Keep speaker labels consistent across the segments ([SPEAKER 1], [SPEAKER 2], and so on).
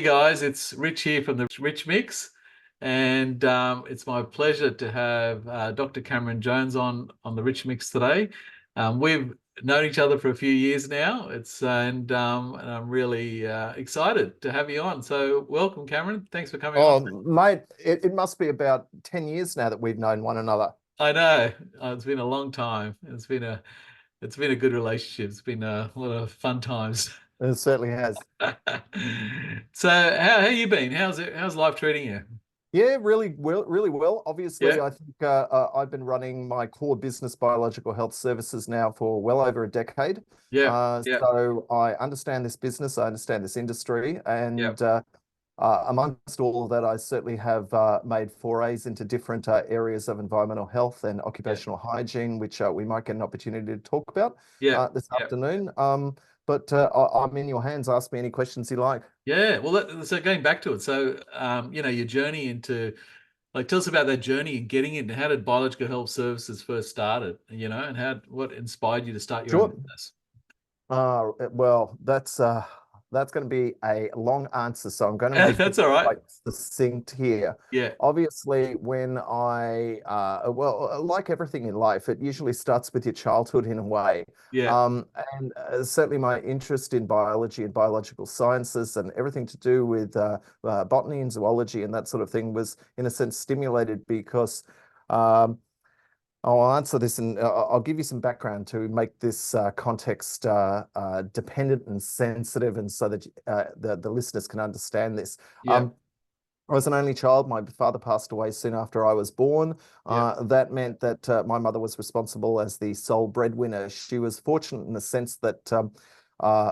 [SPEAKER 1] Hey guys, it's Rich here from the Rich Mix, and it's my pleasure to have Dr. Cameron Jones on the Rich Mix today. We've known each other for a few years now. And I'm really excited to have you on. So welcome, Cameron. Thanks for coming on.
[SPEAKER 2] Oh, mate, it must be about 10 years now that we've known one another.
[SPEAKER 1] I know it's been a long time. It's been a good relationship. It's been a lot of fun times.
[SPEAKER 2] It certainly has.
[SPEAKER 1] So how you been? How's life treating you?
[SPEAKER 2] Yeah, really well, really well. Obviously,
[SPEAKER 1] Yeah,
[SPEAKER 2] I think I've been running my core business, biological health services, now for well over a decade.
[SPEAKER 1] yeah, yeah,
[SPEAKER 2] So I understand this business, I understand this industry,
[SPEAKER 1] yeah,
[SPEAKER 2] and amongst all of that, I certainly have made forays into different areas of environmental health and
[SPEAKER 1] yeah,
[SPEAKER 2] occupational hygiene, which we might get an opportunity to talk about
[SPEAKER 1] yeah,
[SPEAKER 2] this
[SPEAKER 1] yeah.
[SPEAKER 2] afternoon. But I'm in your hands. Ask me any questions you like.
[SPEAKER 1] Yeah. Well, so going back to it, so your journey into tell us about that journey and getting into how did Biological Health Services first started, and what inspired you to start your own
[SPEAKER 2] Sure.
[SPEAKER 1] business?
[SPEAKER 2] Well, that's going to be a long answer, so I'm going to make it
[SPEAKER 1] That's all right.
[SPEAKER 2] quite succinct here.
[SPEAKER 1] Yeah,
[SPEAKER 2] Obviously, when like everything in life, it usually starts with your childhood in a way.
[SPEAKER 1] yeah,
[SPEAKER 2] And certainly my interest in biology and biological sciences and everything to do with botany and zoology and that sort of thing was, in a sense, stimulated because um, I'll answer this and I'll give you some background to make this context dependent and sensitive, and so that the listeners can understand this.
[SPEAKER 1] yeah,
[SPEAKER 2] I was an only child. My father passed away soon after I was born.
[SPEAKER 1] yeah,
[SPEAKER 2] That meant that my mother was responsible as the sole breadwinner. She was fortunate in the sense that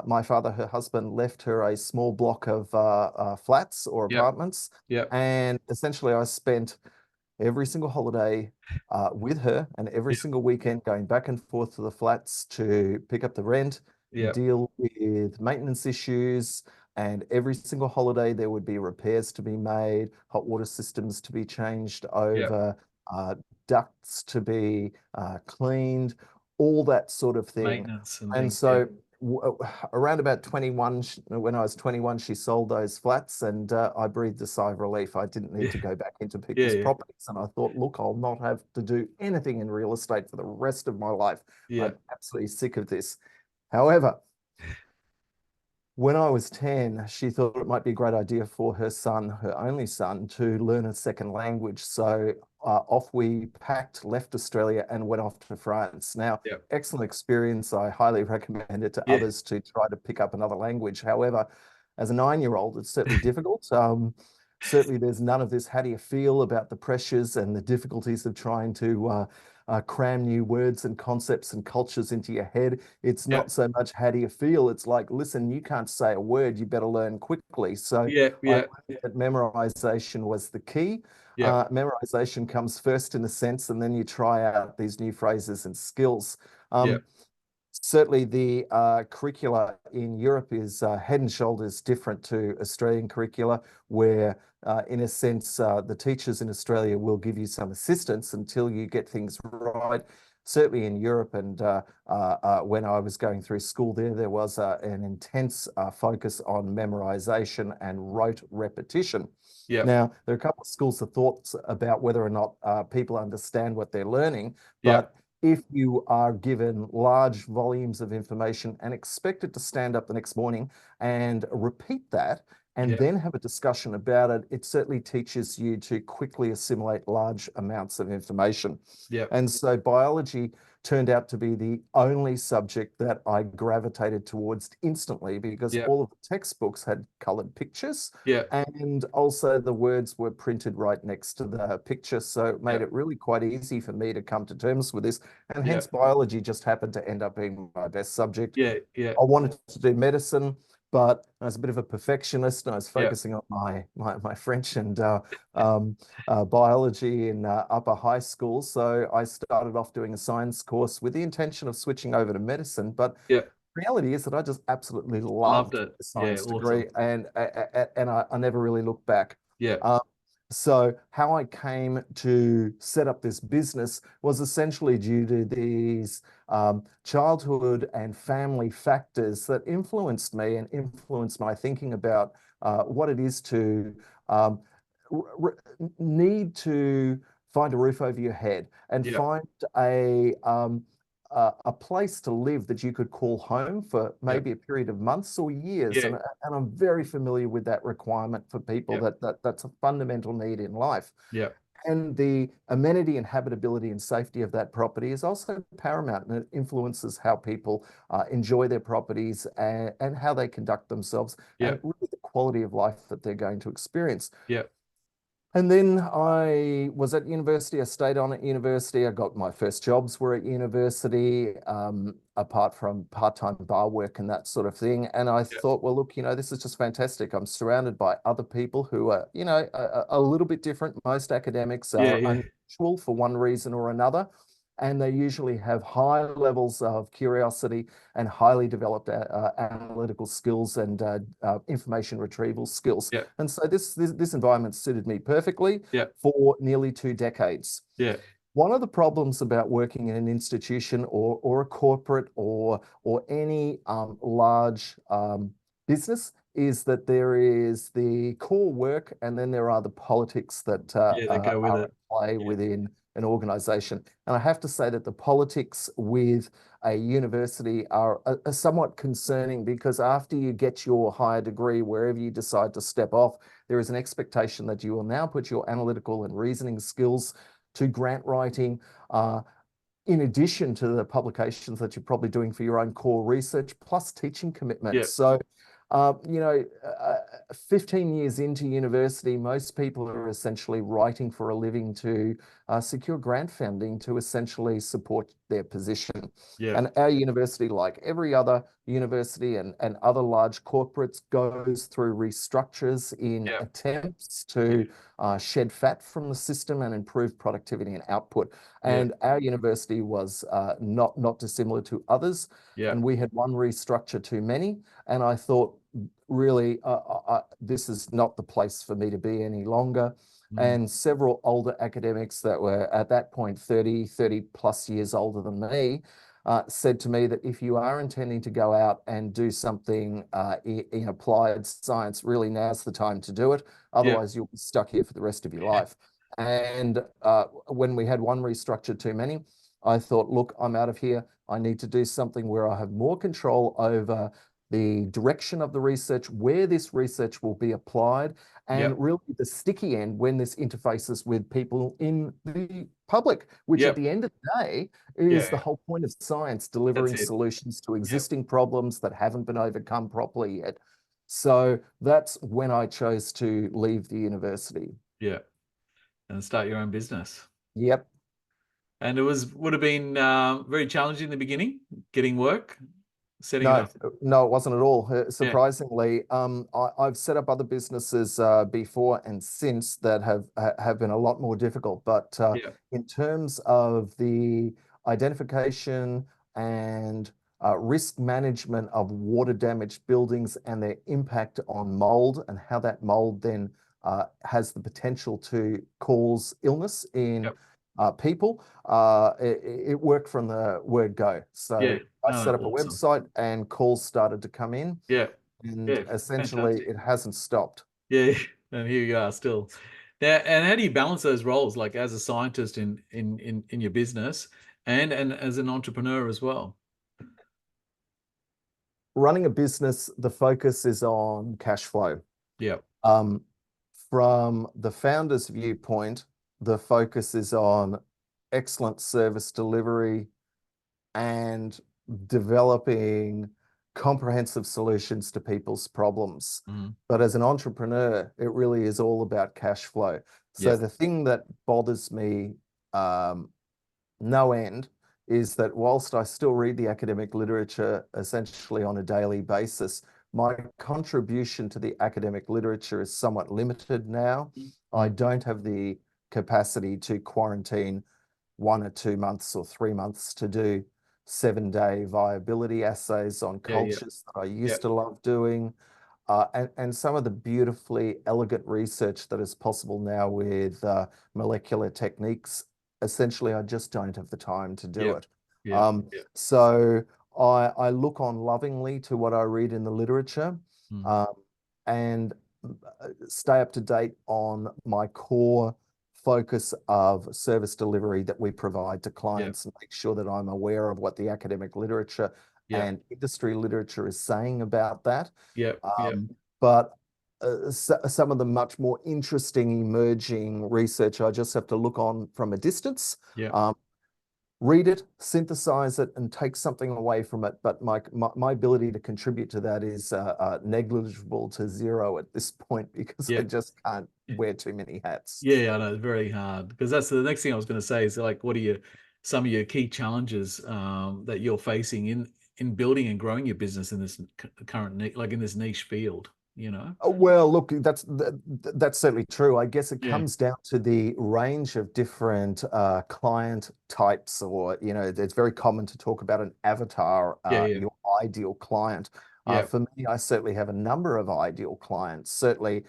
[SPEAKER 2] my father, her husband, left her a small block of flats or
[SPEAKER 1] yeah,
[SPEAKER 2] apartments,
[SPEAKER 1] yeah,
[SPEAKER 2] and essentially I spent every single holiday with her, and every
[SPEAKER 1] yeah,
[SPEAKER 2] single weekend going back and forth to the flats to pick up the rent,
[SPEAKER 1] yeah,
[SPEAKER 2] deal with maintenance issues. And every single holiday, there would be repairs to be made, hot water systems to be changed
[SPEAKER 1] yeah.
[SPEAKER 2] over, uh, ducts to be cleaned, all that sort of thing.
[SPEAKER 1] Maintenance and
[SPEAKER 2] And
[SPEAKER 1] things. Yeah,
[SPEAKER 2] so around about 21, when I was 21, she sold those flats, and I breathed a sigh of relief. I didn't need
[SPEAKER 1] yeah,
[SPEAKER 2] to go back into
[SPEAKER 1] yeah,
[SPEAKER 2] people's
[SPEAKER 1] yeah,
[SPEAKER 2] properties. And I thought, look, I'll not have to do anything in real estate for the rest of my life.
[SPEAKER 1] yeah,
[SPEAKER 2] I'm absolutely sick of this. However, when I was 10, she thought it might be a great idea for her son, her only son, to learn a second language. So off we packed, left Australia, and went off to France. Now,
[SPEAKER 1] yeah,
[SPEAKER 2] excellent experience. I highly recommend it to
[SPEAKER 1] yeah,
[SPEAKER 2] others to try to pick up another language. However, as a 9-year-old, it's certainly difficult. Certainly, there's none of this. How do you feel about the pressures and the difficulties of trying to cram new words and concepts and cultures into your head? It's
[SPEAKER 1] yeah,
[SPEAKER 2] not so much how do you feel. It's like, listen, you can't say a word. You better learn quickly. So
[SPEAKER 1] yeah,
[SPEAKER 2] I
[SPEAKER 1] yeah,
[SPEAKER 2] learned that memorization was the key.
[SPEAKER 1] yeah,
[SPEAKER 2] Memorization comes first in a sense, and then you try out these new phrases and skills.
[SPEAKER 1] yeah,
[SPEAKER 2] Certainly, the curricula in Europe is head and shoulders different to Australian curricula, where, in a sense, the teachers in Australia will give you some assistance until you get things right. Certainly in Europe, and when I was going through school there was an intense focus on memorization and rote repetition.
[SPEAKER 1] yeah,
[SPEAKER 2] Now, there are a couple of schools of thoughts about whether or not people understand what they're learning,
[SPEAKER 1] yeah,
[SPEAKER 2] but if you are given large volumes of information and expected to stand up the next morning and repeat that and
[SPEAKER 1] yeah,
[SPEAKER 2] then have a discussion about it, it certainly teaches you to quickly assimilate large amounts of information.
[SPEAKER 1] yeah,
[SPEAKER 2] And so biology turned out to be the only subject that I gravitated towards instantly, because
[SPEAKER 1] yeah,
[SPEAKER 2] all of the textbooks had colored pictures,
[SPEAKER 1] yeah,
[SPEAKER 2] and also the words were printed right next to the picture. So it
[SPEAKER 1] yeah,
[SPEAKER 2] made it really quite easy for me to come to terms with this. And
[SPEAKER 1] yeah,
[SPEAKER 2] hence biology just happened to end up being my best subject.
[SPEAKER 1] yeah, yeah,
[SPEAKER 2] I wanted to do medicine, but I was a bit of a perfectionist, and I was
[SPEAKER 1] yeah,
[SPEAKER 2] focusing on my French and biology in upper high school. So I started off doing a science course with the intention of switching over to medicine. But
[SPEAKER 1] yeah.
[SPEAKER 2] reality is that I just absolutely
[SPEAKER 1] Loved
[SPEAKER 2] loved
[SPEAKER 1] it.
[SPEAKER 2] the
[SPEAKER 1] Yeah,
[SPEAKER 2] science degree,
[SPEAKER 1] awesome.
[SPEAKER 2] and I never really looked back.
[SPEAKER 1] Yeah,
[SPEAKER 2] Um, so how I came to set up this business was essentially due to these childhood and family factors that influenced me and influenced my thinking about what it is to need to find a roof over your head and
[SPEAKER 1] Yeah.
[SPEAKER 2] find a place to live that you could call home for
[SPEAKER 1] Yeah.
[SPEAKER 2] maybe a period of months or years.
[SPEAKER 1] Yeah.
[SPEAKER 2] And I'm very familiar with that requirement for people,
[SPEAKER 1] Yeah.
[SPEAKER 2] that's a fundamental need in life.
[SPEAKER 1] Yeah.
[SPEAKER 2] And the amenity and habitability and safety of that property is also paramount, and it influences how people enjoy their properties and how they conduct themselves
[SPEAKER 1] Yeah.
[SPEAKER 2] and really the quality of life that they're going to experience.
[SPEAKER 1] Yeah.
[SPEAKER 2] And then I was at university. I stayed on at university. I got my first jobs were at university, apart from part-time bar work and that sort of thing. And I
[SPEAKER 1] Yeah.
[SPEAKER 2] thought, well, look, this is just fantastic. I'm surrounded by other people who are, a little bit different. Most academics
[SPEAKER 1] Yeah.
[SPEAKER 2] are
[SPEAKER 1] Yeah.
[SPEAKER 2] unusual for one reason or another. And they usually have high levels of curiosity and highly developed analytical skills and information retrieval skills.
[SPEAKER 1] Yeah.
[SPEAKER 2] And so this environment suited me perfectly
[SPEAKER 1] Yeah.
[SPEAKER 2] for nearly 2 decades.
[SPEAKER 1] Yeah.
[SPEAKER 2] One of the problems about working in an institution or a corporate or any large business is that there is the core work and then there are the politics that
[SPEAKER 1] Yeah. They go with
[SPEAKER 2] are
[SPEAKER 1] it.
[SPEAKER 2] at play
[SPEAKER 1] Yeah.
[SPEAKER 2] within an organization. And I have to say that the politics with a university are somewhat concerning, because after you get your higher degree, wherever you decide to step off, there is an expectation that you will now put your analytical and reasoning skills to grant writing, in addition to the publications that you're probably doing for your own core research, plus teaching
[SPEAKER 1] Yeah.
[SPEAKER 2] commitments. So, 15 years into university, most people are essentially writing for a living to secure grant funding to essentially support their position.
[SPEAKER 1] Yeah.
[SPEAKER 2] And our university, like every other university and other large corporates, goes through restructures in
[SPEAKER 1] Yeah.
[SPEAKER 2] attempts to shed fat from the system and improve productivity and output.
[SPEAKER 1] Yeah.
[SPEAKER 2] And our university was not dissimilar to others.
[SPEAKER 1] Yeah.
[SPEAKER 2] And we had one restructure too many. And I thought, really, this is not the place for me to be any longer. And several older academics that were at that point 30 plus years older than me said to me that if you are intending to go out and do something in applied science, really now's the time to do it. Otherwise, you'll be stuck here for the rest of your life. And when we had one restructure too many, I thought, look, I'm out of here. I need to do something where I have more control over the direction of the research, where this research will be applied, and really the sticky end when this interfaces with people in the public, which at the end of the day is the whole point of science, delivering solutions to existing problems that haven't been overcome properly yet. So that's when I chose to leave the university.
[SPEAKER 1] Yeah. And start your own business.
[SPEAKER 2] Yep.
[SPEAKER 1] And it would have been very challenging in the beginning, getting work, setting it up.
[SPEAKER 2] No, it wasn't at all. Surprisingly, I've set up other businesses before and since that have been a lot more difficult. But in terms of the identification and risk management of water damaged buildings and their impact on mold, and how that mold then has the potential to cause illness in people, it worked from the word go. So I set up a website and calls started to come in. And essentially
[SPEAKER 1] fantastic.
[SPEAKER 2] it hasn't stopped.
[SPEAKER 1] And here you are still. Now, and how do you balance those roles, like as a scientist in your business and as an entrepreneur as well?
[SPEAKER 2] Running a business, the focus is on cash flow. From the founder's viewpoint, the focus is on excellent service delivery and developing comprehensive solutions to people's problems. But as an entrepreneur, it really is all about cash flow. So the thing that bothers me no end is that whilst I still read the academic literature essentially on a daily basis, my contribution to the academic literature is somewhat limited now. I don't have the capacity to quarantine 1 or 2 months or 3 months to do 7-day viability assays on cultures that I used to love doing. And some of the beautifully elegant research that is possible now with molecular techniques, essentially, I just don't have the time to do it. So I look on lovingly to what I read in the literature, and stay up to date on my core focus of service delivery that we provide to clients, and make sure that I'm aware of what the academic literature and industry literature is saying about that. But some of the much more interesting emerging research, I just have to look on from a distance, read it, synthesize it, and take something away from it. But my ability to contribute to that is negligible to zero at this point, because I just can't wear too many hats.
[SPEAKER 1] Yeah, I know, it's very hard, because that's the next thing I was going to say is, like, what are some of your key challenges that you're facing in building and growing your business in this current, like in this niche field, you know?
[SPEAKER 2] Well, look, that's certainly true. I guess it comes down to the range of different client types, or, you know, it's very common to talk about an avatar, your ideal client. For me, I certainly have a number of ideal clients. Certainly,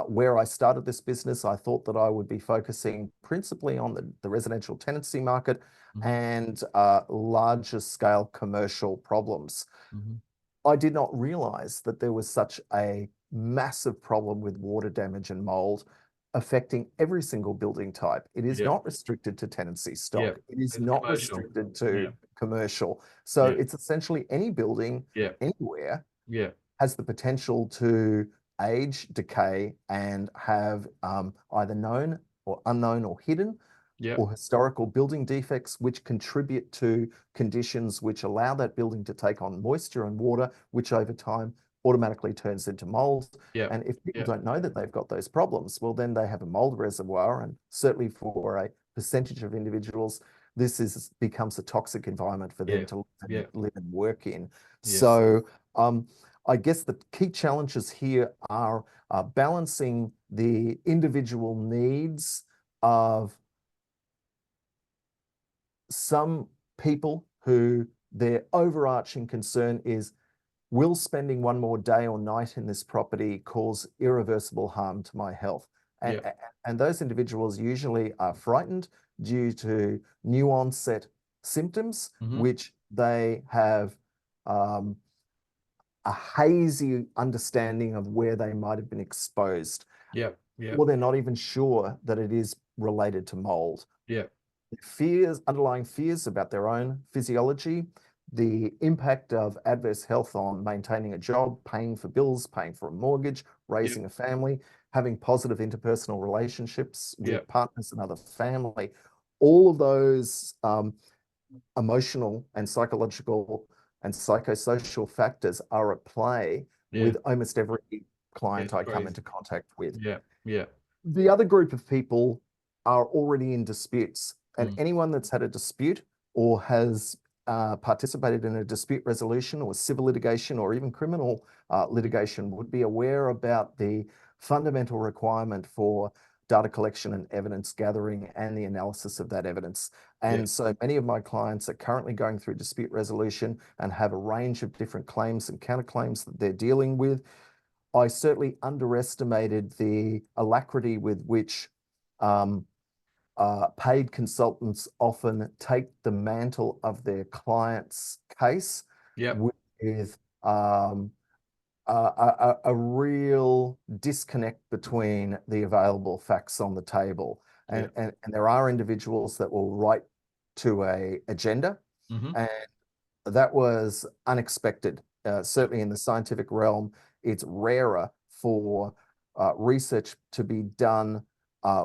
[SPEAKER 2] where I started this business, I thought that I would be focusing principally on the residential tenancy market and larger scale commercial problems. I did not realize that there was such a massive problem with water damage and mold affecting every single building type. It is not restricted to tenancy stock. It is not restricted to commercial. So it's essentially any building anywhere has the potential to age, decay, and have either known or unknown or hidden or historical building defects, which contribute to conditions which allow that building to take on moisture and water, which over time automatically turns into mold. And if people don't know that they've got those problems, well, then they have a mold reservoir. And certainly for a percentage of individuals, this becomes a toxic environment for them to live and work in. So I guess the key challenges here are balancing the individual needs of some people who their overarching concern is, will spending one more day or night in this property cause irreversible harm to my health? And those individuals usually are frightened due to new onset symptoms, which they have a hazy understanding of where they might have been exposed. Or they're not even sure that it is related to mold. Underlying fears about their own physiology, the impact of adverse health on maintaining a job, paying for bills, paying for a mortgage, raising a family, having positive interpersonal relationships with partners and other family. All of those emotional and psychological and psychosocial factors are at play with almost every client I come into contact with. The other group of people are already in disputes. And anyone that's had a dispute or has participated in a dispute resolution or civil litigation or even criminal litigation would be aware about the fundamental requirement for data collection and evidence gathering and the analysis of that evidence. And so many of my clients are currently going through dispute resolution and have a range of different claims and counterclaims that they're dealing with. I certainly underestimated the alacrity with which paid consultants often take the mantle of their client's case with a real disconnect between the available facts on the table. And there are individuals that will write to an agenda, and that was unexpected. Certainly in the scientific realm, it's rarer for research to be done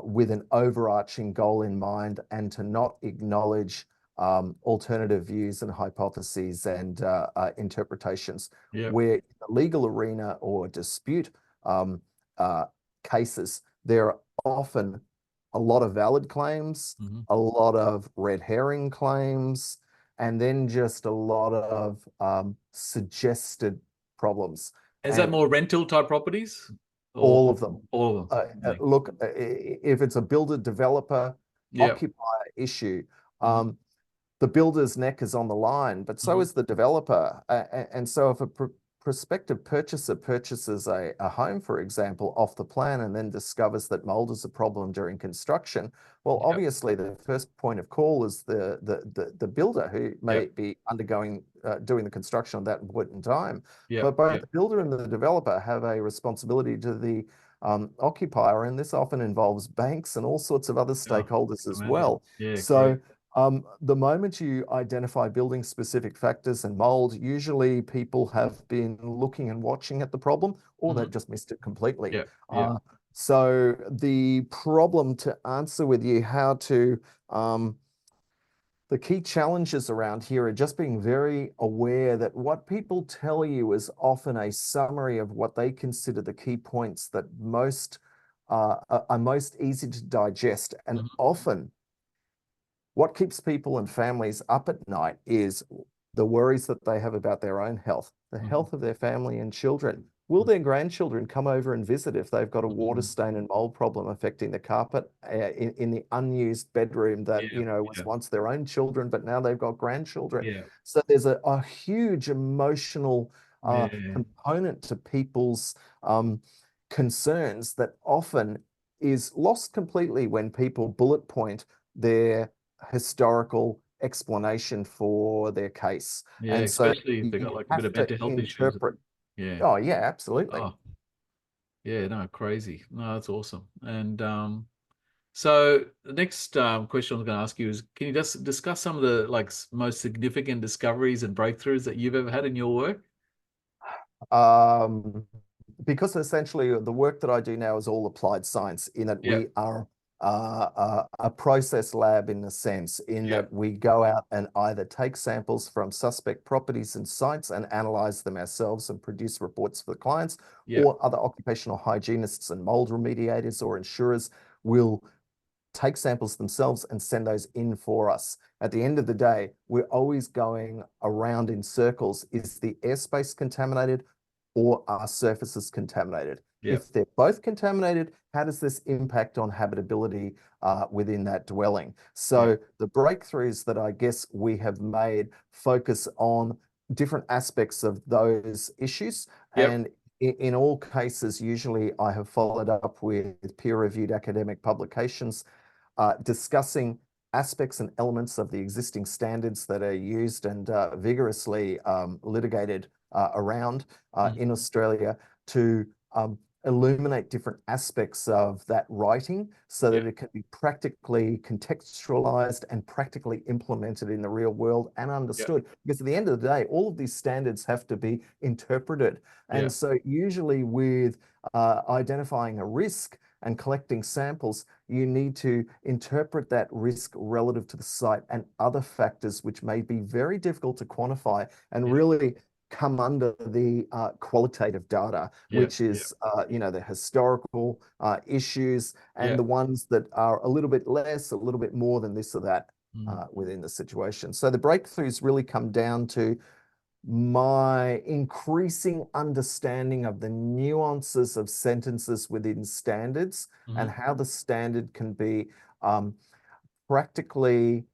[SPEAKER 2] with an overarching goal in mind and to not acknowledge alternative views and hypotheses and interpretations. Where in the legal arena or dispute cases, there are often a lot of valid claims, a lot of red herring claims, and then just a lot of suggested problems.
[SPEAKER 1] Is that more rental type properties?
[SPEAKER 2] All of them.
[SPEAKER 1] All of them.
[SPEAKER 2] Look, if it's a builder developer occupier issue, the builder's neck is on the line, but so is the developer. And so if a prospective purchaser purchases a home, for example, off the plan and then discovers that mold is a problem during construction, well,
[SPEAKER 1] Yep.
[SPEAKER 2] obviously the first point of call is the builder who may
[SPEAKER 1] Yep.
[SPEAKER 2] be undergoing doing the construction at that point in time.
[SPEAKER 1] Yep.
[SPEAKER 2] But both
[SPEAKER 1] Yep.
[SPEAKER 2] the builder and the developer have a responsibility to the occupier, and this often involves banks and all sorts of other stakeholders as well.
[SPEAKER 1] Yeah,
[SPEAKER 2] So
[SPEAKER 1] correct.
[SPEAKER 2] the moment you identify building specific factors and mold, usually people have been looking and watching at the problem, or they've just missed it completely.
[SPEAKER 1] Yeah. Yeah.
[SPEAKER 2] So the problem, to answer with you how to, the key challenges around here are just being very aware that what people tell you is often a summary of what they consider the key points that are most easy to digest. And often what keeps people and families up at night is the worries that they have about their own health, the health of their family and children. Will their grandchildren come over and visit if they've got a water stain and mold problem affecting the carpet in the unused bedroom that, you know, was once their own children, but now they've got grandchildren?
[SPEAKER 1] Yeah.
[SPEAKER 2] So there's a huge emotional
[SPEAKER 1] Yeah.
[SPEAKER 2] component to people's concerns that often is lost completely when people bullet point their historical explanation for their case.
[SPEAKER 1] Yeah,
[SPEAKER 2] And so
[SPEAKER 1] especially if they got
[SPEAKER 2] you
[SPEAKER 1] like a bit
[SPEAKER 2] have
[SPEAKER 1] of
[SPEAKER 2] to
[SPEAKER 1] mental health issues.
[SPEAKER 2] interpret.
[SPEAKER 1] Yeah.
[SPEAKER 2] Oh yeah, absolutely.
[SPEAKER 1] Oh, yeah, no, crazy. No, that's awesome. And so the next question I was going to ask you is, can you just discuss some of the like most significant discoveries and breakthroughs that you've ever had in your work?
[SPEAKER 2] Because essentially the work that I do now is all applied science, in that
[SPEAKER 1] Yeah.
[SPEAKER 2] we are a process lab, in a sense, in
[SPEAKER 1] Yeah.
[SPEAKER 2] that we go out and either take samples from suspect properties and sites and analyze them ourselves and produce reports for the clients,
[SPEAKER 1] Yeah.
[SPEAKER 2] or other occupational hygienists and mold remediators or insurers will take samples themselves and send those in for us. At the end of the day, we're always going around in circles. Is the airspace contaminated, or are surfaces contaminated?
[SPEAKER 1] Yeah.
[SPEAKER 2] If they're both contaminated, how does this impact on habitability within that dwelling? So the breakthroughs that I guess we have made focus on different aspects of those issues.
[SPEAKER 1] Yep.
[SPEAKER 2] And in all cases, usually I have followed up with peer-reviewed academic publications discussing aspects and elements of the existing standards that are used and vigorously litigated around in Australia, to illuminate different aspects of that writing so that it can be practically contextualized and practically implemented in the real world and understood. Because at the end of the day, all of these standards have to be interpreted. And so usually with identifying a risk and collecting samples, you need to interpret that risk relative to the site and other factors which may be very difficult to quantify, and really come under the qualitative data, which is you know, the historical issues and the ones that are a little bit less, a little bit more than this or that within the situation. So the breakthroughs really come down to my increasing understanding of the nuances of sentences within standards and how the standard can be practically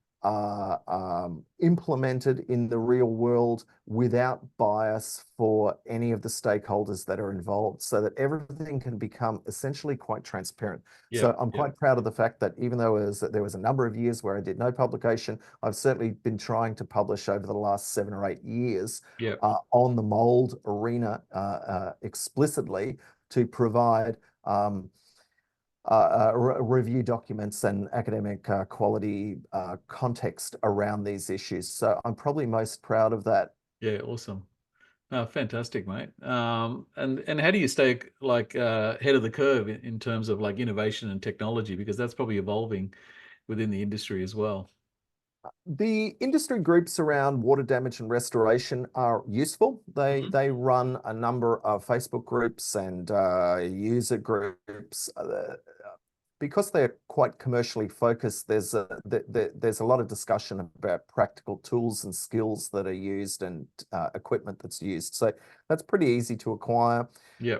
[SPEAKER 2] implemented in the real world without bias for any of the stakeholders that are involved, so that everything can become essentially quite transparent. So I'm quite proud of the fact that even though there was a number of years where I did no publication, I've certainly been trying to publish over the last 7 or 8 years on the mold arena explicitly, to provide review documents and academic quality context around these issues. So I'm probably most proud of that.
[SPEAKER 1] Yeah, awesome. Oh, fantastic, mate. And how do you stay like ahead of the curve in terms of like innovation and technology? Because that's probably evolving within the industry as well.
[SPEAKER 2] The industry groups around water damage and restoration are useful. They run a number of Facebook groups and user groups. Because they're quite commercially focused, there's a lot of discussion about practical tools and skills that are used and equipment that's used. So that's pretty easy to acquire.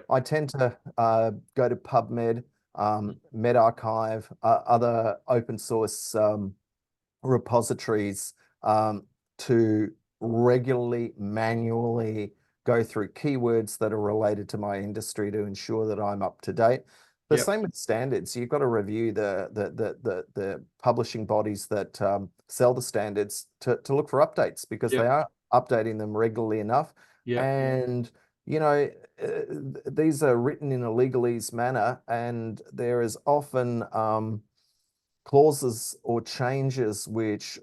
[SPEAKER 2] I tend to go to PubMed, medRxiv, other open source repositories to regularly, manually go through keywords that are related to my industry to ensure that I'm up to date. The
[SPEAKER 1] Yep.
[SPEAKER 2] same with standards. You've got to review the publishing bodies that sell the standards to look for updates, because they
[SPEAKER 1] Yep.
[SPEAKER 2] are updating them regularly enough.
[SPEAKER 1] Yep.
[SPEAKER 2] And you know, these are written in a legalese manner, and there is often clauses or changes which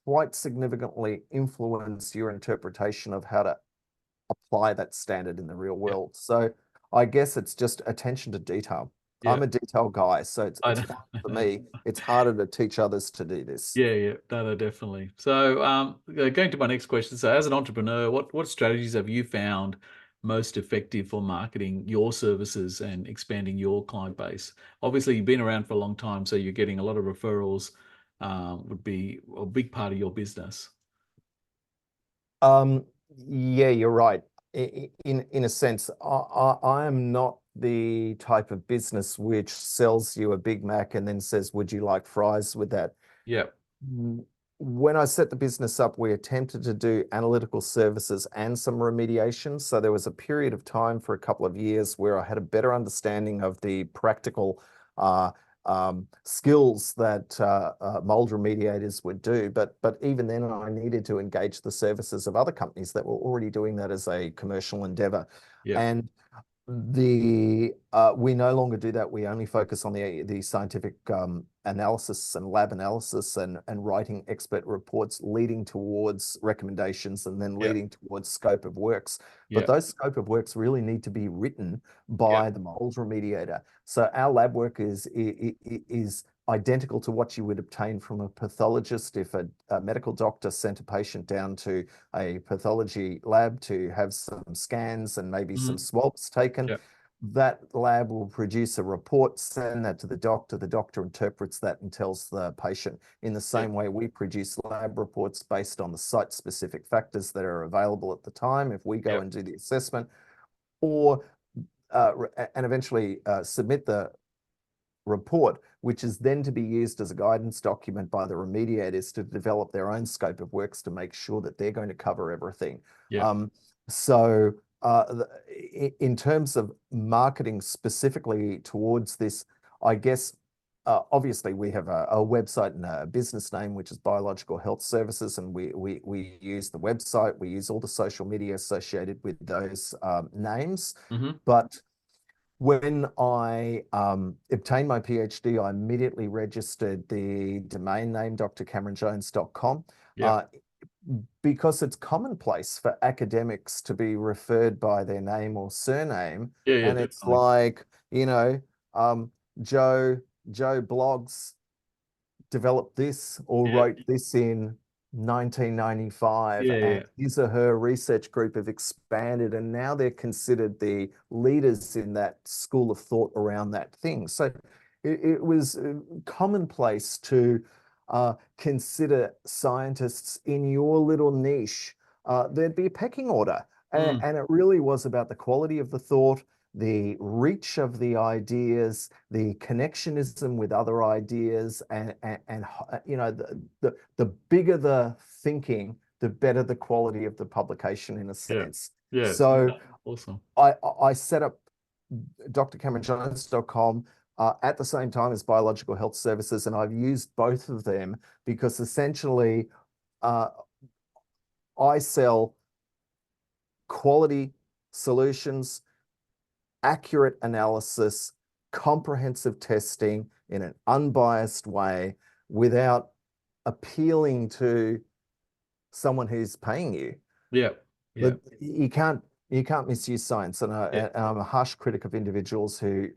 [SPEAKER 2] quite significantly influence your interpretation of how to apply that standard in the real
[SPEAKER 1] Yep.
[SPEAKER 2] world. So I guess it's just attention to detail. I'm
[SPEAKER 1] Yep.
[SPEAKER 2] a detail guy, so it's
[SPEAKER 1] I
[SPEAKER 2] fine for me. It's harder to teach others to do this.
[SPEAKER 1] Yeah, yeah, no, definitely. So, going to my next question. So, as an entrepreneur, what strategies have you found most effective for marketing your services and expanding your client base? Obviously, you've been around for a long time, so you're getting a lot of referrals. Would be a big part of your business.
[SPEAKER 2] Yeah, you're right. In a sense, I am not the type of business which sells you a Big Mac and then says, "Would you like fries with that?"
[SPEAKER 1] Yeah,
[SPEAKER 2] When I set the business up, we attempted to do analytical services and some remediation. So there was a period of time for a couple of years where I had a better understanding of the practical skills that mold remediators would do. But even then, I needed to engage the services of other companies that were already doing that as a commercial endeavor.
[SPEAKER 1] yeah,
[SPEAKER 2] And we no longer do that. We only focus on the scientific analysis and lab analysis and writing expert reports leading towards recommendations and then
[SPEAKER 1] yeah,
[SPEAKER 2] leading towards scope of works.
[SPEAKER 1] yeah,
[SPEAKER 2] But those scope of works really need to be written
[SPEAKER 1] yeah.
[SPEAKER 2] by the mold remediator. So our lab work is identical to what you would obtain from a pathologist if a medical doctor sent a patient down to a pathology lab to have some scans and maybe some swabs taken.
[SPEAKER 1] Yeah.
[SPEAKER 2] That lab will produce a report, send that to the doctor. The doctor interprets that and tells the patient. In the same way, we produce lab reports based on the site-specific factors that are available at the time. If we go and do the assessment, or and eventually submit the report, which is then to be used as a guidance document by the remediators to develop their own scope of works to make sure that they're going to cover everything.
[SPEAKER 1] Yeah.
[SPEAKER 2] So in terms of marketing specifically towards this, I guess, obviously we have a website and a business name, which is Biological Health Services, and we use the website, we use all the social media associated with those names. But when I obtained my PhD, I immediately registered the domain name drcameronjones.com.
[SPEAKER 1] Yeah.
[SPEAKER 2] Because it's commonplace for academics to be referred by their name or surname.
[SPEAKER 1] Yeah, yeah,
[SPEAKER 2] And it's
[SPEAKER 1] definitely.
[SPEAKER 2] like, you know, Joe Blogs developed this or
[SPEAKER 1] Yeah,
[SPEAKER 2] wrote this in 1995,
[SPEAKER 1] yeah, yeah,
[SPEAKER 2] and his or her research group have expanded, and now they're considered the leaders in that school of thought around that thing. So it was commonplace to consider scientists in your little niche. There'd be a pecking order, and it really was about the quality of the thought, the reach of the ideas, the connectionism with other ideas, and you know, the bigger the thinking, the better the quality of the publication in a
[SPEAKER 1] yeah,
[SPEAKER 2] sense.
[SPEAKER 1] yeah.
[SPEAKER 2] So
[SPEAKER 1] Awesome.
[SPEAKER 2] I set up drcameronjones.com at the same time as Biological Health Services, and I've used both of them because essentially I sell quality solutions, accurate analysis, comprehensive testing in an unbiased way without appealing to someone who's paying you.
[SPEAKER 1] Yeah, yeah,
[SPEAKER 2] But you can't misuse science, and I'm a harsh critic of individuals who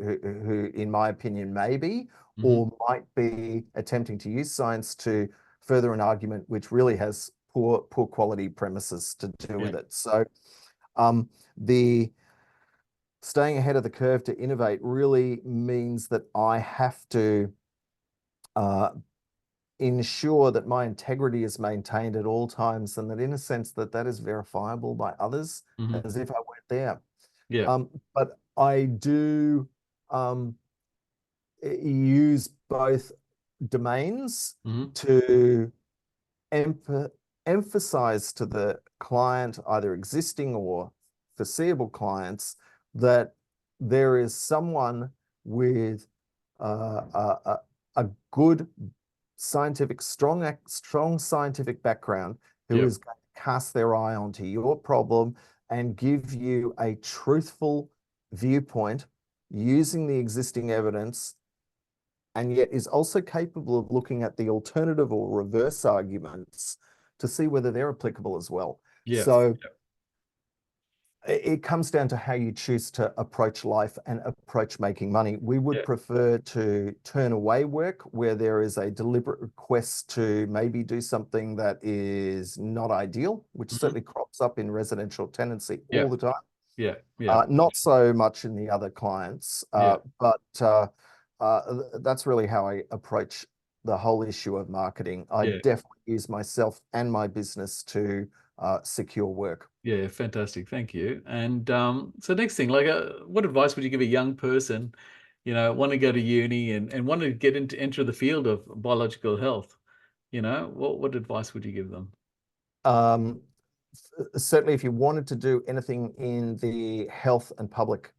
[SPEAKER 2] in my opinion maybe or might be attempting to use science to further an argument which really has poor quality premises to do with it. So the staying ahead of the curve to innovate really means that I have to ensure that my integrity is maintained at all times, and that in a sense that is verifiable by others as if I weren't there.
[SPEAKER 1] yeah,
[SPEAKER 2] But I do use both domains to emphasize to the client, either existing or foreseeable clients that there is someone with a good scientific, strong scientific background who
[SPEAKER 1] Yep.
[SPEAKER 2] is going to cast their eye onto your problem and give you a truthful viewpoint using the existing evidence, and yet is also capable of looking at the alternative or reverse arguments to see whether they're applicable as well.
[SPEAKER 1] Yeah.
[SPEAKER 2] So it comes down to how you choose to approach life and approach making money. We would prefer to turn away work where there is a deliberate request to maybe do something that is not ideal, which certainly crops up in residential tenancy all the time.
[SPEAKER 1] Yeah. Yeah.
[SPEAKER 2] Not so much in the other clients, but that's really how I approach the whole issue of marketing. I definitely use myself and my business to secure work.
[SPEAKER 1] Yeah, fantastic. Thank you. And so next thing, like, what advice would you give a young person, want to go to uni and want to get into enter the field of biological health? What advice would you give them?
[SPEAKER 2] Certainly, if you wanted to do anything in the health and public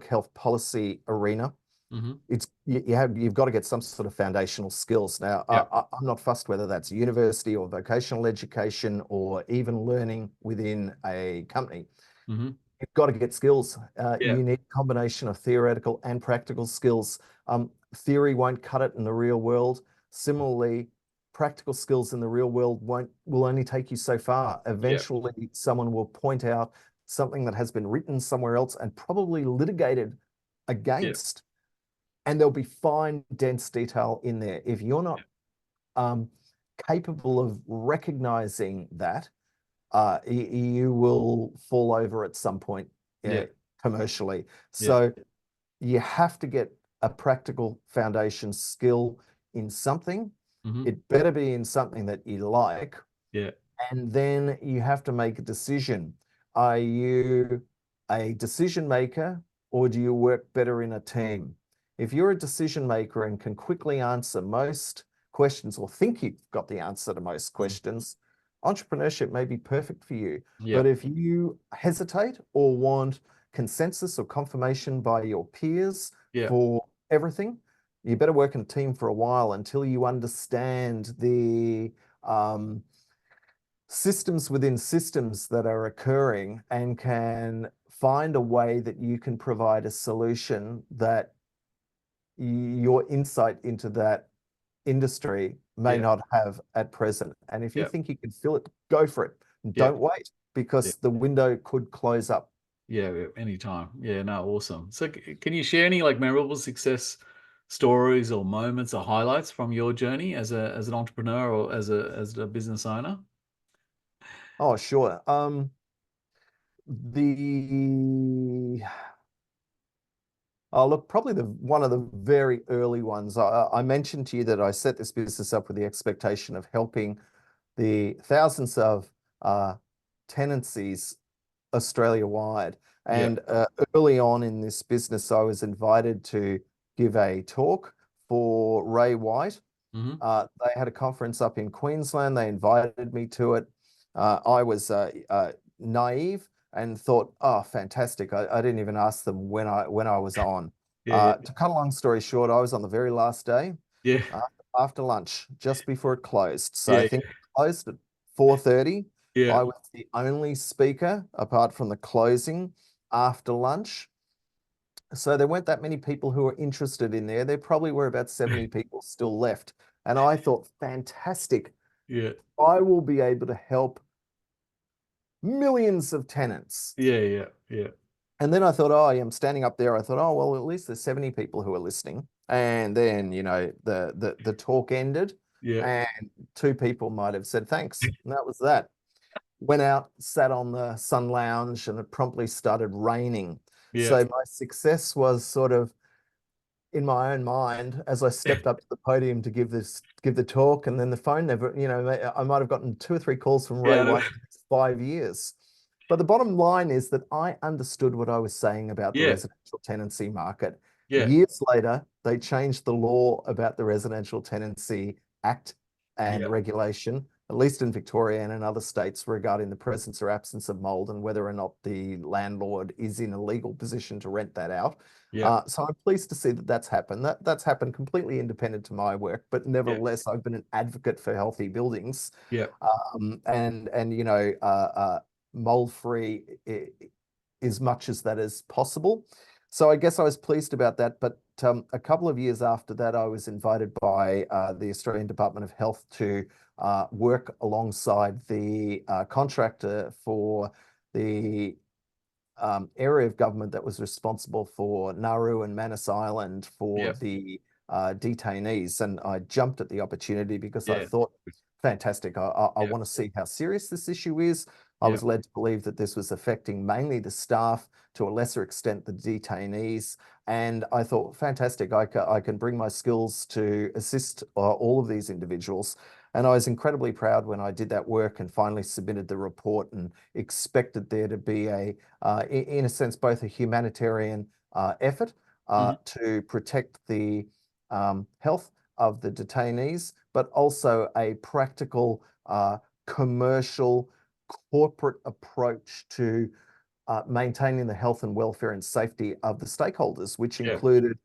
[SPEAKER 2] health policy arena, you've got to get some sort of foundational skills. Now, I'm not fussed whether that's university or vocational education or even learning within a company. You've got to get skills. You need a combination of theoretical and practical skills. Theory won't cut it in the real world. Similarly, practical skills in the real world will only take you so far. Eventually, someone will point out something that has been written somewhere else and probably litigated against. And there'll be fine, dense detail in there. If you're not capable of recognizing that, you will fall over at some point commercially. So you have to get a practical foundation skill in something. It better be in something that you like. And then you have to make a decision. Are you a decision maker, or do you work better in a team? If you're a decision maker and can quickly answer most questions or think you've got the answer to most questions, entrepreneurship may be perfect for you. But if you hesitate or want consensus or confirmation by your peers for everything, you better work in a team for a while until you understand the systems within systems that are occurring and can find a way that you can provide a solution that your insight into that industry may not have at present. And if you think you can fill it, go for it. Don't wait, because the window could close up.
[SPEAKER 1] Anytime. No, awesome. So can you share any like memorable success stories or moments or highlights from your journey as an entrepreneur or as a business owner?
[SPEAKER 2] Oh, sure. Look, probably one of the very early ones. I mentioned to you that I set this business up with the expectation of helping the thousands of tenancies Australia-wide. And early on in this business, I was invited to give a talk for Ray White. They had a conference up in Queensland. They invited me to it. I was naive and thought, oh, fantastic. I didn't even ask them when I was on. To cut a long story short, I was on the very last day after lunch, just before it closed. So I think it closed at 4:30. I was the only speaker apart from the closing after lunch. So there weren't that many people who were interested in there. There probably were about 70 people still left. And I thought, fantastic. I will be able to help millions of tenants. And then I thought, oh, I'm standing up there. I thought, oh, well, at least there's 70 people who are listening. And then, the talk ended and 2 people might have said thanks. And that was that. Went out, sat on the sun lounge, and it promptly started raining. So my success was sort of in my own mind as I stepped up to the podium to give the talk, and then the phone never, I might have gotten 2 or 3 calls from Ray White in 5 years. But the bottom line is that I understood what I was saying about the residential tenancy market. Years later, they changed the law about the Residential Tenancy Act and regulation at least in Victoria and in other states, regarding the presence or absence of mold and whether or not the landlord is in a legal position to rent that out.
[SPEAKER 1] Yeah.
[SPEAKER 2] So I'm pleased to see that that's happened. That's happened completely independent to my work, but nevertheless, I've been an advocate for healthy buildings.
[SPEAKER 1] Yeah.
[SPEAKER 2] And you know, mold-free as much as that is possible. So I guess I was pleased about that. But a couple of years after that, I was invited by the Australian Department of Health to work alongside the contractor for the area of government that was responsible for Nauru and Manus Island for the detainees. And I jumped at the opportunity because I thought, fantastic, I want to see how serious this issue is. I was led to believe that this was affecting mainly the staff, to a lesser extent the detainees. And I thought, fantastic, I can bring my skills to assist all of these individuals. And I was incredibly proud when I did that work and finally submitted the report, and expected there to be in a sense, both a humanitarian effort to protect the health of the detainees, but also a practical commercial corporate approach to maintaining the health and welfare and safety of the stakeholders, which included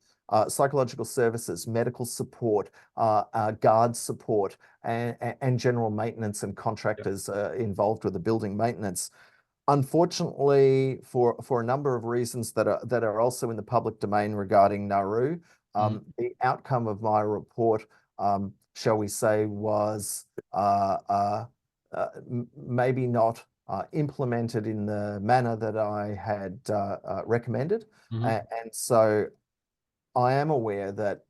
[SPEAKER 2] psychological services, medical support, guard support, and general maintenance and contractors involved with the building maintenance. Unfortunately, for a number of reasons that are also in the public domain regarding Nauru, the outcome of my report, shall we say, was maybe not implemented in the manner that I had recommended. And so I am aware that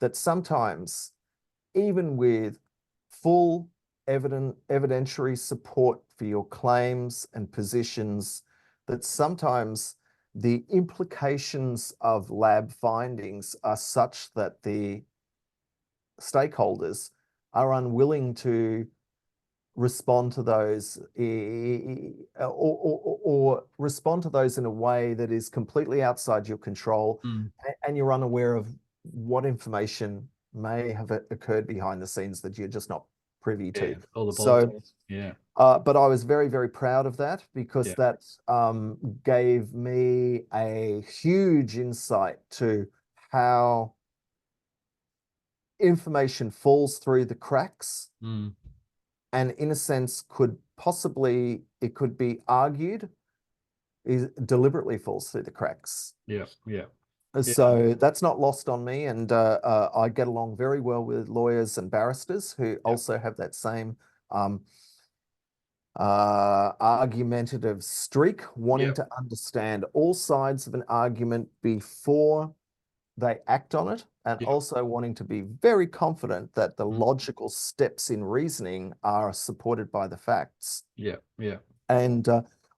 [SPEAKER 2] that sometimes, even with full evidentiary support for your claims and positions, that sometimes the implications of lab findings are such that the stakeholders are unwilling to respond to those or respond to those in a way that is completely outside your control, and you're unaware of what information may have occurred behind the scenes that you're just not privy to.
[SPEAKER 1] All the
[SPEAKER 2] So,
[SPEAKER 1] politics.
[SPEAKER 2] but I was very, very proud of that, because that gave me a huge insight to how information falls through the cracks, and in a sense it could be argued is deliberately falls through the cracks. So that's not lost on me, and I get along very well with lawyers and barristers who also have that same argumentative streak, wanting to understand all sides of an argument before they act on it, and also wanting to be very confident that the logical steps in reasoning are supported by the facts. And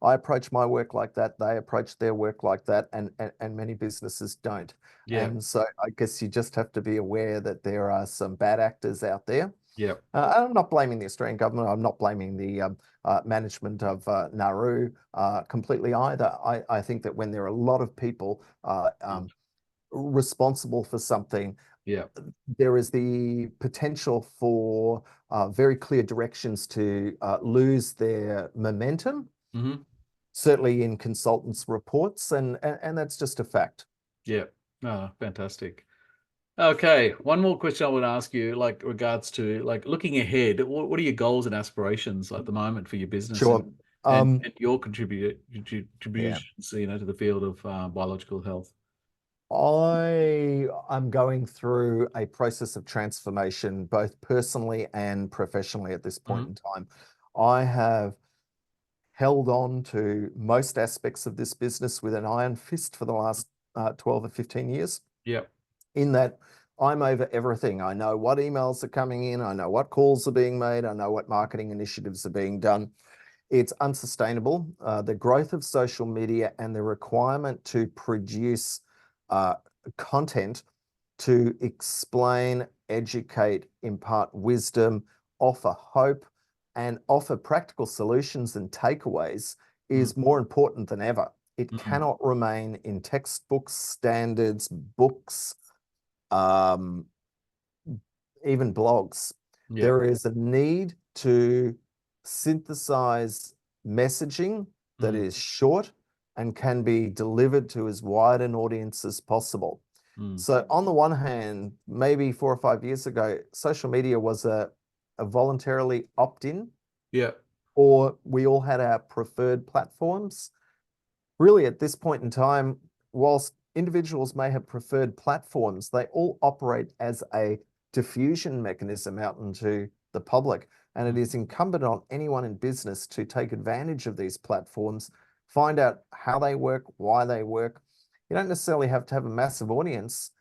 [SPEAKER 2] I approach my work like that. They approach their work like that, and many businesses don't. And so I guess you just have to be aware that there are some bad actors out there. I'm not blaming the Australian government. I'm not blaming the management of Nauru completely either. I think that when there are a lot of people responsible for something, there is the potential for very clear directions to lose their momentum, certainly in consultants' reports, and that's just a fact.
[SPEAKER 1] Oh, fantastic. Okay, one more question I would ask you, like regards to like looking ahead. What are your goals and aspirations at the moment for your business?
[SPEAKER 2] Sure.
[SPEAKER 1] And your contributions, to the field of biological health?
[SPEAKER 2] I am going through a process of transformation, both personally and professionally at this point in time. I have held on to most aspects of this business with an iron fist for the last 12 or 15 years. In that I'm over everything. I know what emails are coming in. I know what calls are being made. I know what marketing initiatives are being done. It's unsustainable. The growth of social media and the requirement to produce content to explain, educate, impart wisdom, offer hope, and offer practical solutions and takeaways is more important than ever. It cannot remain in textbooks, standards, books, even blogs.
[SPEAKER 1] Yeah.
[SPEAKER 2] There is a need to synthesize messaging that is short and can be delivered to as wide an audience as possible. So on the one hand, maybe 4 or 5 years ago, social media was a voluntarily opt-in,
[SPEAKER 1] Yeah.
[SPEAKER 2] or we all had our preferred platforms. Really, at this point in time, whilst individuals may have preferred platforms, they all operate as a diffusion mechanism out into the public. And it is incumbent on anyone in business to take advantage of these platforms, find out how they work, why they work. You don't necessarily have to have a massive audience,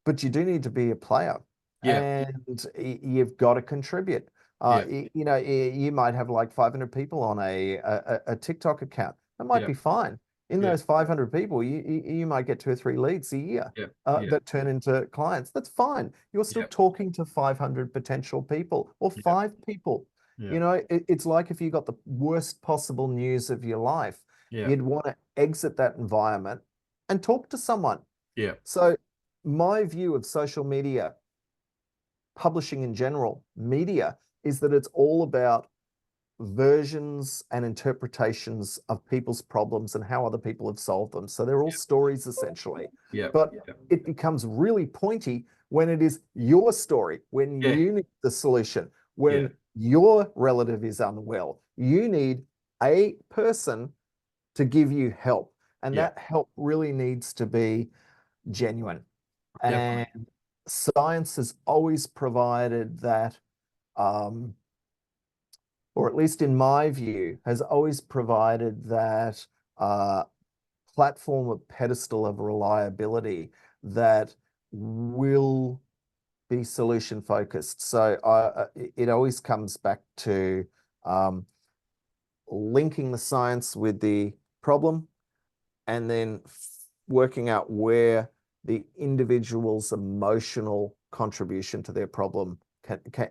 [SPEAKER 2] but you do need to be a player.
[SPEAKER 1] Yeah.
[SPEAKER 2] And you've got to contribute.
[SPEAKER 1] Yeah.
[SPEAKER 2] You know, you might have like 500 people on a TikTok account. That might
[SPEAKER 1] Yeah.
[SPEAKER 2] be fine. In
[SPEAKER 1] Yeah.
[SPEAKER 2] those 500 people, you might get 2 or 3 leads a year
[SPEAKER 1] Yeah.
[SPEAKER 2] that turn into clients. That's fine. You're still
[SPEAKER 1] Yeah.
[SPEAKER 2] talking to 500 potential people or
[SPEAKER 1] Yeah.
[SPEAKER 2] 5 people.
[SPEAKER 1] Yeah.
[SPEAKER 2] You know, it's like if you got the worst possible news of your life,
[SPEAKER 1] Yeah.
[SPEAKER 2] you'd want to exit that environment and talk to someone.
[SPEAKER 1] Yeah.
[SPEAKER 2] So my view of social media, publishing in general, media, is that it's all about versions and interpretations of people's problems and how other people have solved them. So they're all stories essentially.
[SPEAKER 1] Yeah.
[SPEAKER 2] But
[SPEAKER 1] Yeah.
[SPEAKER 2] it becomes really pointy when it is your story, when
[SPEAKER 1] Yeah.
[SPEAKER 2] you need the solution, when your relative is unwell. You need a person to give you help. And
[SPEAKER 1] Yeah.
[SPEAKER 2] that help really needs to be genuine.
[SPEAKER 1] Definitely.
[SPEAKER 2] And science has always provided that, or at least in my view, has always provided that platform or pedestal of reliability that will be solution focused. So it always comes back to linking the science with the problem and then working out where the individual's emotional contribution to their problem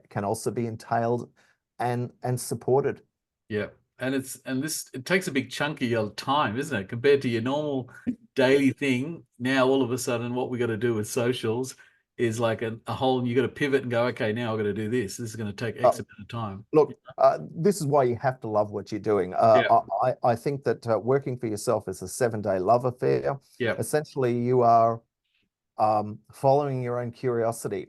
[SPEAKER 2] can also be entailed and supported.
[SPEAKER 1] Yeah. And it takes a big chunk of your time, isn't it? Compared to your normal daily thing. Now all of a sudden what we got to do with socials is like a whole, you got to pivot and go, okay, now I've got to do this. This is going to take X amount of time.
[SPEAKER 2] Look, this is why you have to love what you're doing. I think that working for yourself is a 7-day love affair.
[SPEAKER 1] Yeah.
[SPEAKER 2] Essentially, you are following your own curiosity.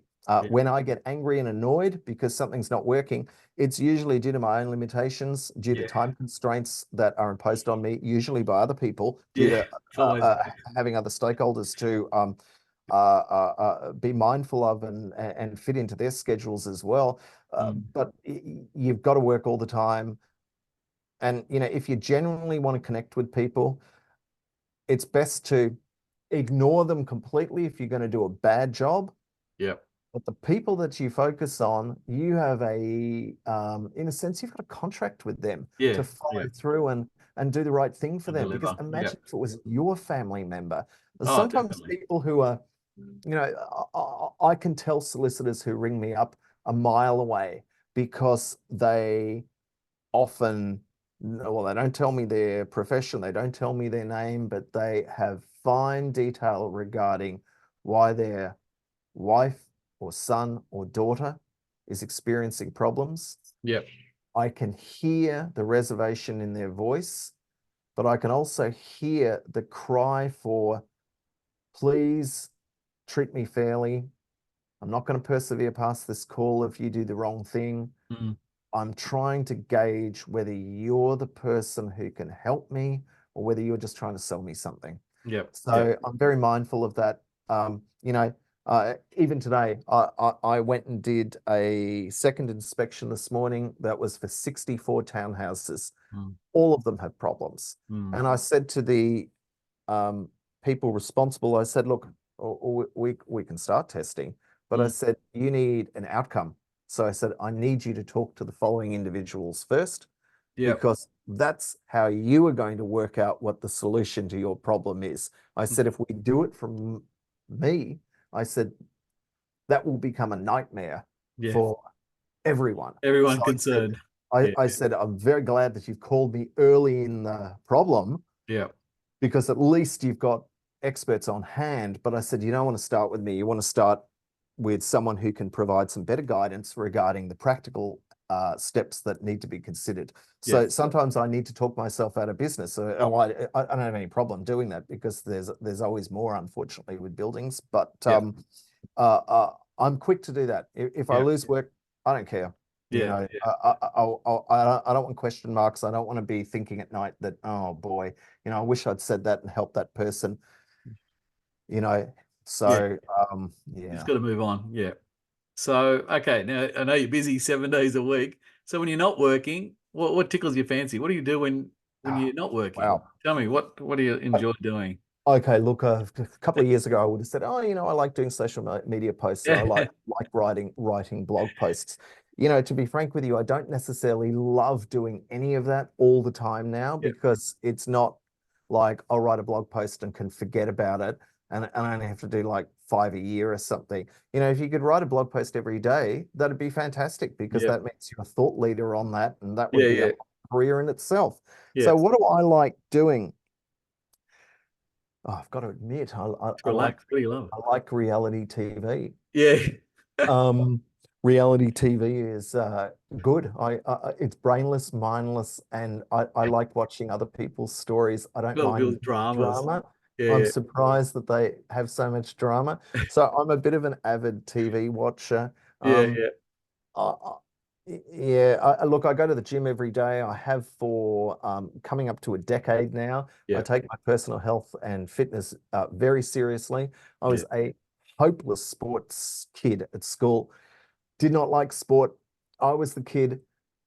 [SPEAKER 2] When I get angry and annoyed because something's not working, it's usually due to my own limitations, due to time constraints that are imposed on me, usually by other people, due to having other stakeholders to be mindful of and fit into their schedules as well. But you've got to work all the time. And, you know, if you genuinely want to connect with people, it's best to ignore them completely if you're going to do a bad job.
[SPEAKER 1] Yeah.
[SPEAKER 2] But the people that you focus on, you have in a sense, you've got a contract with them to follow through and do the right thing for them. Because imagine if it was your family member. Sometimes
[SPEAKER 1] definitely.
[SPEAKER 2] people who are, you know, I can tell solicitors who ring me up a mile away because they often, well, they don't tell me their profession, they don't tell me their name, but they have fine detail regarding why their wife or son or daughter is experiencing problems.
[SPEAKER 1] Yep.
[SPEAKER 2] I can hear the reservation in their voice, but I can also hear the cry for, please treat me fairly. I'm not going to persevere past this call if you do the wrong thing. I'm trying to gauge whether you're the person who can help me or whether you're just trying to sell me something.
[SPEAKER 1] Yep.
[SPEAKER 2] So I'm very mindful of that. You know, even today, I went and did a second inspection this morning that was for 64 townhouses. All of them have problems. And I said to the people responsible, I said, look, we can start testing, but I said, you need an outcome. So I said, I need you to talk to the following individuals first, because that's how you are going to work out what the solution to your problem is. I said, if we do it from me, I said, that will become a nightmare for everyone.
[SPEAKER 1] Everyone concerned.
[SPEAKER 2] I said, I'm very glad that you've called me early in the problem.
[SPEAKER 1] Yeah.
[SPEAKER 2] Because at least you've got experts on hand. But I said, you don't want to start with me. You want to start with someone who can provide some better guidance regarding the practical steps that need to be considered. So
[SPEAKER 1] Yeah.
[SPEAKER 2] sometimes I need to talk myself out of business. I don't have any problem doing that because there's always more, unfortunately, with buildings. But I'm quick to do that. If I lose work, I don't care. You know, I don't want question marks. I don't want to be thinking at night that, oh boy, you know, I wish I'd said that and helped that person. You know, so
[SPEAKER 1] Just got to move on. Yeah. So, okay, now I know you're busy 7 days a week. So when you're not working, what tickles your fancy? What do you do when you're not working?
[SPEAKER 2] Wow.
[SPEAKER 1] Tell me, what do you enjoy doing?
[SPEAKER 2] Okay, look, a couple of years ago, I would have said, oh, you know, I like doing social media posts. I like writing blog posts. You know, to be frank with you, I don't necessarily love doing any of that all the time now because it's not like I'll write a blog post and can forget about it and I only have to do like 5 a year or something. You know, if you could write a blog post every day, that'd be fantastic because that means you're a thought leader on that and that would be a career in itself. So what do I like doing? Oh, I've got to admit, I like reality TV.
[SPEAKER 1] Yeah.
[SPEAKER 2] Reality TV is good. It's brainless, mindless, and I like watching other people's stories. I don't mind drama. I'm surprised that they have so much drama. So I'm a bit of an avid TV watcher. Look, I go to the gym every day. I have for coming up to a decade now. I take my personal health and fitness very seriously. I was a hopeless sports kid at school. Did not like sport. I was the kid,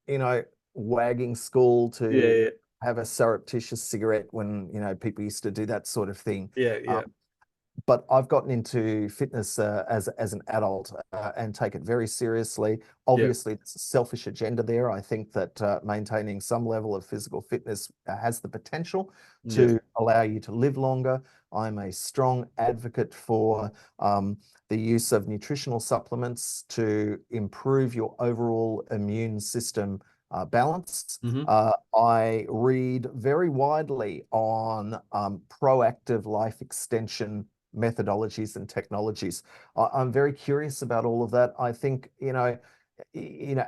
[SPEAKER 2] you know, wagging school to have a surreptitious cigarette when, you know, people used to do that sort of thing. But I've gotten into fitness as an adult and take it very seriously. Obviously, there's a selfish agenda there. I think that maintaining some level of physical fitness has the potential to allow you to live longer. I'm a strong advocate for the use of nutritional supplements to improve your overall immune system balance. I read very widely on proactive life extension methodologies and technologies. I'm very curious about all of that. I think, you know,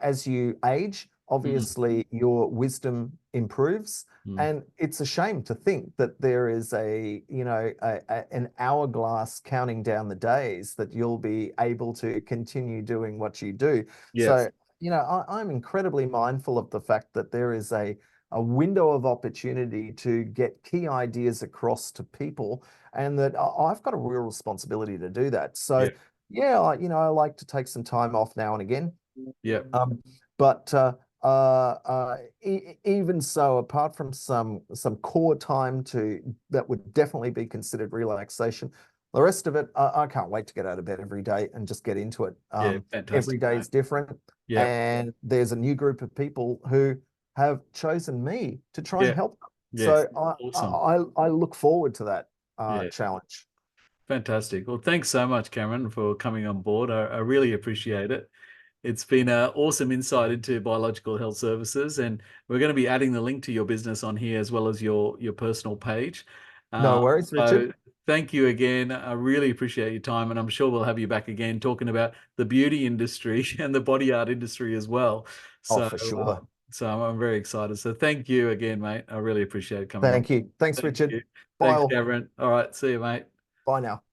[SPEAKER 2] as you age, obviously your wisdom improves, and it's a shame to think that there is an hourglass counting down the days that you'll be able to continue doing what you do. So, you know, I'm incredibly mindful of the fact that there is a window of opportunity to get key ideas across to people, and that I've got a real responsibility to do that. So, you know, I like to take some time off now and again. But even so, apart from some core time that would definitely be considered relaxation, the rest of it, I can't wait to get out of bed every day and just get into it. Every day is different, and there's a new group of people who have chosen me to try and help them. So awesome. I look forward to that challenge.
[SPEAKER 1] Fantastic. Well, thanks so much, Cameron, for coming on board. I really appreciate it. It's been an awesome insight into biological health services, and we're going to be adding the link to your business on here as well as your personal page.
[SPEAKER 2] No worries, Richard.
[SPEAKER 1] Thank you again. I really appreciate your time, and I'm sure we'll have you back again talking about the beauty industry and the body art industry as well.
[SPEAKER 2] So, for sure.
[SPEAKER 1] So I'm very excited. So thank you again, mate. I really appreciate it coming on.
[SPEAKER 2] Thank you. Thanks, Richard.
[SPEAKER 1] Bye. Thanks, Cameron. All right. See you, mate.
[SPEAKER 2] Bye now.